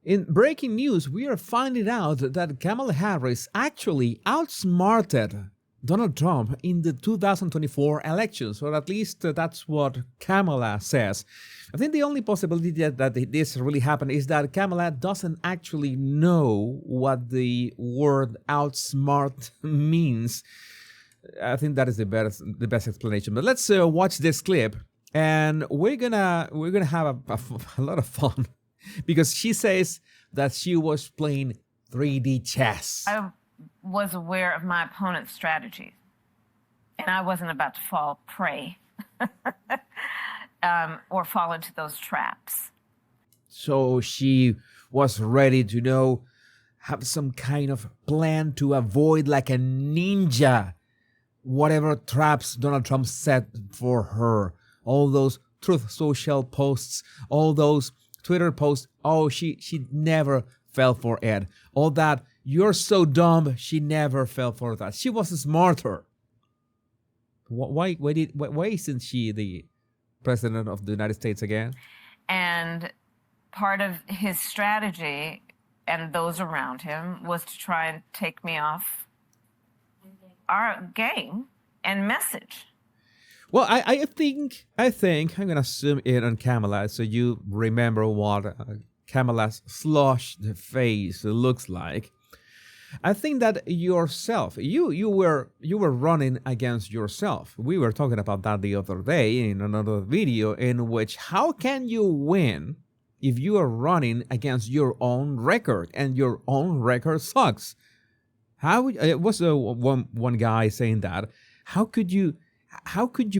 In breaking news, we are finding out that Kamala Harris actually outsmarted Donald Trump in the 2024 elections, or at least that's what Kamala says. I think the only possibility that this really happened is that Kamala doesn't actually know what the word outsmart means. I think that is the best explanation. But let's watch this clip, and we're gonna have a lot of fun because she says that she was playing 3D chess. I was aware of my opponent's strategies, and I wasn't about to fall prey or fall into those traps. So she was ready to have some kind of plan to avoid, like a ninja, whatever traps Donald Trump set for her. All those Truth Social posts, all those Twitter posts. Oh, she never fell for it. All that, you're so dumb, she never fell for that. She was smarter. Why isn't she the president of the United States again? And part of his strategy and those around him was to try and take me off our game and message. Well, I think I'm going to zoom in on Kamala so you remember what Kamala's flushed face looks like. I think that yourself, you were running against yourself. We were talking about that the other day in another video, in which how can you win if you are running against your own record and your own record sucks? How it was one guy saying that? How could you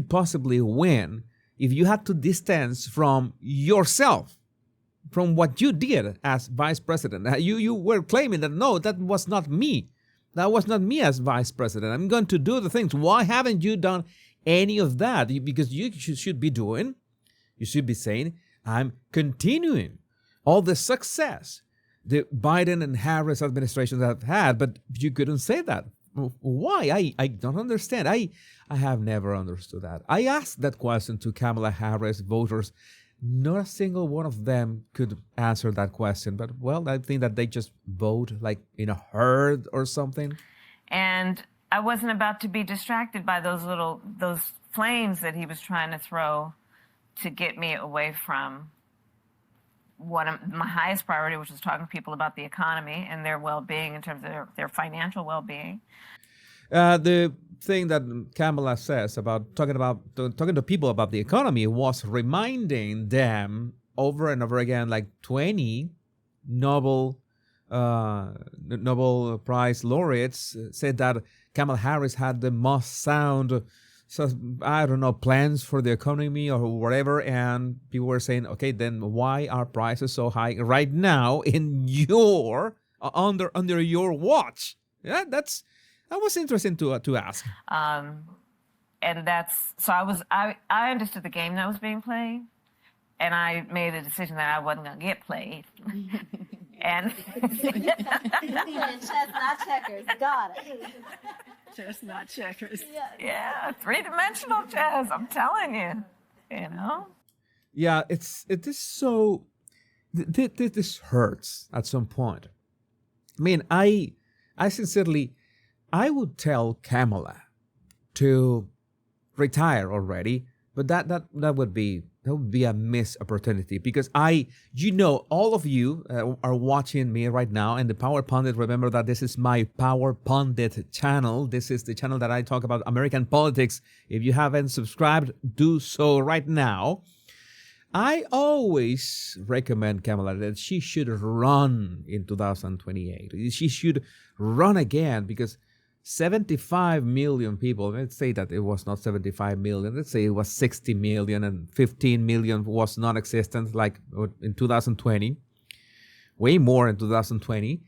possibly win if you had to distance from yourself, from what you did as vice president? You were claiming that, no, that was not me. That was not me as vice president. I'm going to do the things. Why haven't you done any of that? Because you should be saying, I'm continuing all the success the Biden and Harris administrations have had, but you couldn't say that. Why? I don't understand. I have never understood that. I asked that question to Kamala Harris voters. Not a single one of them could answer that question. But, well, I think that they just vote like in a herd or something. And I wasn't about to be distracted by those flames that he was trying to throw to get me away from my highest priority, which was talking to people about the economy and their well-being in terms of their financial well-being. The thing that Kamala says about talking to people about the economy was reminding them over and over again, like 20 Nobel Prize laureates said that Kamala Harris had the most sound, plans for the economy or whatever, and people were saying, okay, then why are prices so high right now in your under your watch? Yeah, that was interesting to ask. And so I understood the game that was being played, and I made a decision that I wasn't going to get played. And chess, not checkers. Got it. Chess, not checkers. Yeah, three-dimensional chess. I'm telling you. Yeah, it is so. This hurts at some point. I mean, I sincerely, I would tell Kamala to retire already, but that would be a missed opportunity, because all of you are watching me right now, and the Power Pundit. Remember that this is my Power Pundit channel. This is the channel that I talk about American politics. If you haven't subscribed, do so right now. I always recommend Kamala that she should run in 2028. She should run again, because 75 million people, let's say that it was not 75 million, let's say it was 60 million, and 15 million was non-existent, like in 2020, way more in 2020.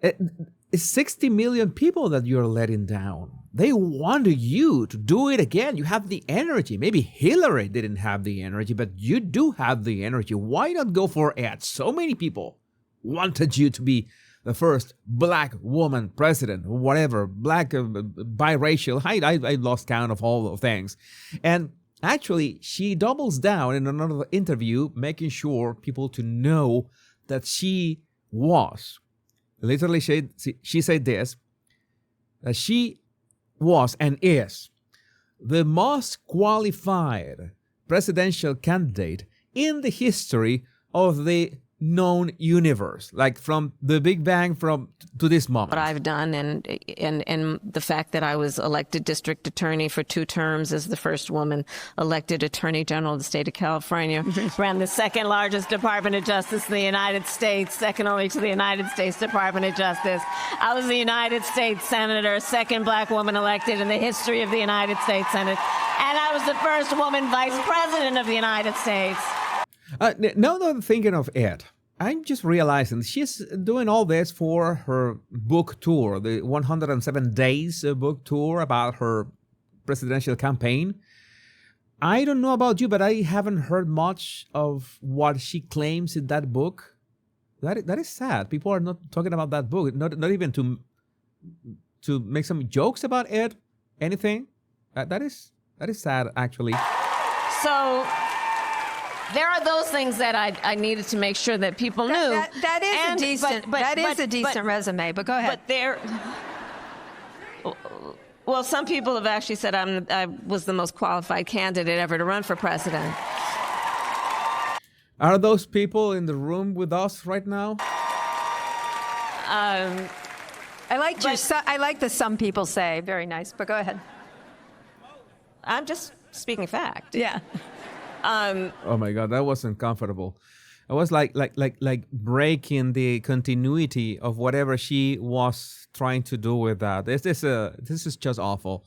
It's 60 million people that you're letting down. They want you to do it again. You have the energy. Maybe Hillary didn't have the energy, but you do have the energy. Why not go for it? So many people wanted you to be the first black woman president, whatever, black, biracial. I lost count of all of things. And actually, she doubles down in another interview, making sure people to know that she was, literally she said this, that she was and is the most qualified presidential candidate in the history of the known universe, like from the Big Bang to this moment. What I've done, and the fact that I was elected district attorney for 2 terms as the first woman elected attorney general of the state of California, ran the second largest Department of Justice in the United States, second only to the United States Department of Justice. I was the United States Senator, second black woman elected in the history of the United States Senate, and I was the first woman vice president of the United States. Now that I'm thinking of it, I'm just realizing she's doing all this for her book tour, the 107 Days book tour about her presidential campaign. I don't know about you, but I haven't heard much of what she claims in that book. That is sad. People are not talking about that book, not even to make some jokes about it, anything. That is sad, actually. So there are those things that I needed to make sure that people knew. That is a decent resume, but go ahead. But there, well, some people have actually said I was the most qualified candidate ever to run for president. Are those people in the room with us right now? I like the some people say. Very nice, but go ahead. I'm just speaking fact. Yeah. Oh my God, that wasn't comfortable. It was like breaking the continuity of whatever she was trying to do with that. This is just awful.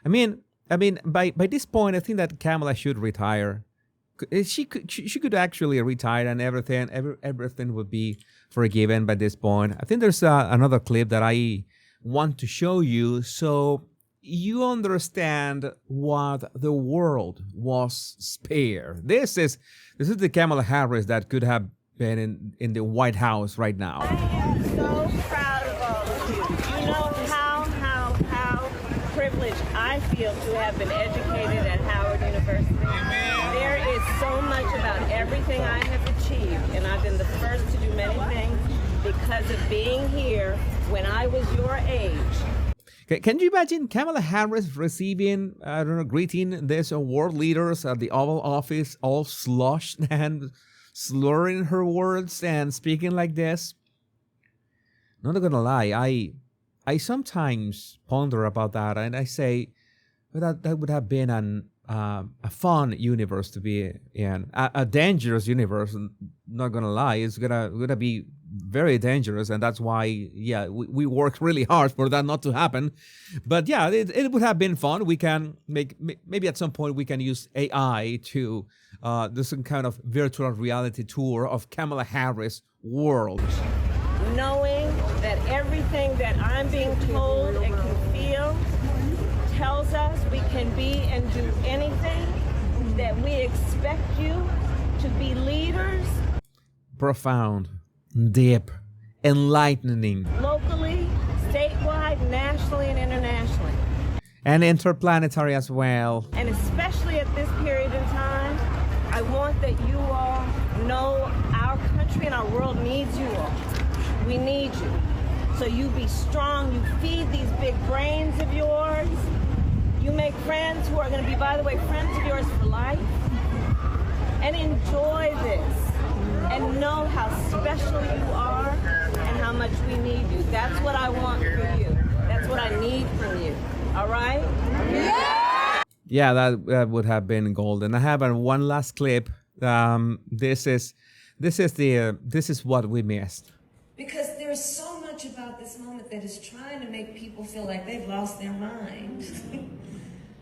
I mean, by this point, I think that Kamala should retire. She could actually retire, and everything would be forgiven by this point. I think there's another clip that I want to show you, so you understand what the world was spared. This is the Kamala Harris that could have been in the White House right now. I am so proud of all of you. You know how privileged I feel to have been educated at Howard University. There is so much about everything I have achieved, and I've been the first to do many things because of being here when I was your age. Can you imagine Kamala Harris receiving, greeting these world leaders at the Oval Office, all sloshed and slurring her words and speaking like this? Not gonna lie, I sometimes ponder about that, and I say that would have been a fun universe to be in, a dangerous universe. Not gonna lie, it's gonna be very dangerous, and that's why we work really hard for that not to happen. But yeah, it would have been fun. We can maybe at some point we can use AI to do some kind of virtual reality tour of Kamala Harris world. Knowing that everything that I'm being told and can feel tells us we can be and do anything, that we expect you to be leaders. Profound, deep, enlightening. Locally, statewide, nationally, and internationally. And interplanetary as well. And especially at this period in time, I want that you all know our country and our world needs you all. We need you. So you be strong, you feed these big brains of yours. You make friends who are going to be, by the way, friends of yours for life. And enjoy this. And know how special you are and how much we need you. That's what I want for you. That's what I need from you. All right? Yeah, that would have been golden. I have one last clip. This is what we missed. Because there's so much about this moment that is trying to make people feel like they've lost their mind.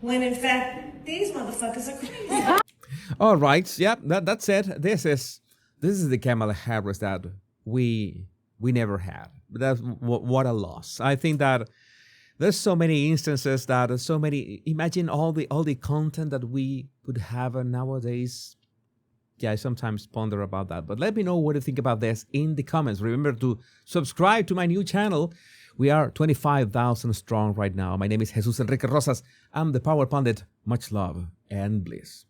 When in fact, these motherfuckers are crazy. All right, yeah, that's it. This is the Kamala Harris that we never had. That's what a loss. I think that there's so many instances that imagine all the content that we would have nowadays. Yeah, I sometimes ponder about that. But let me know what you think about this in the comments. Remember to subscribe to my new channel. We are 25,000 strong right now. My name is Jesus Enrique Rosas. I'm the Power Pundit. Much love and bliss.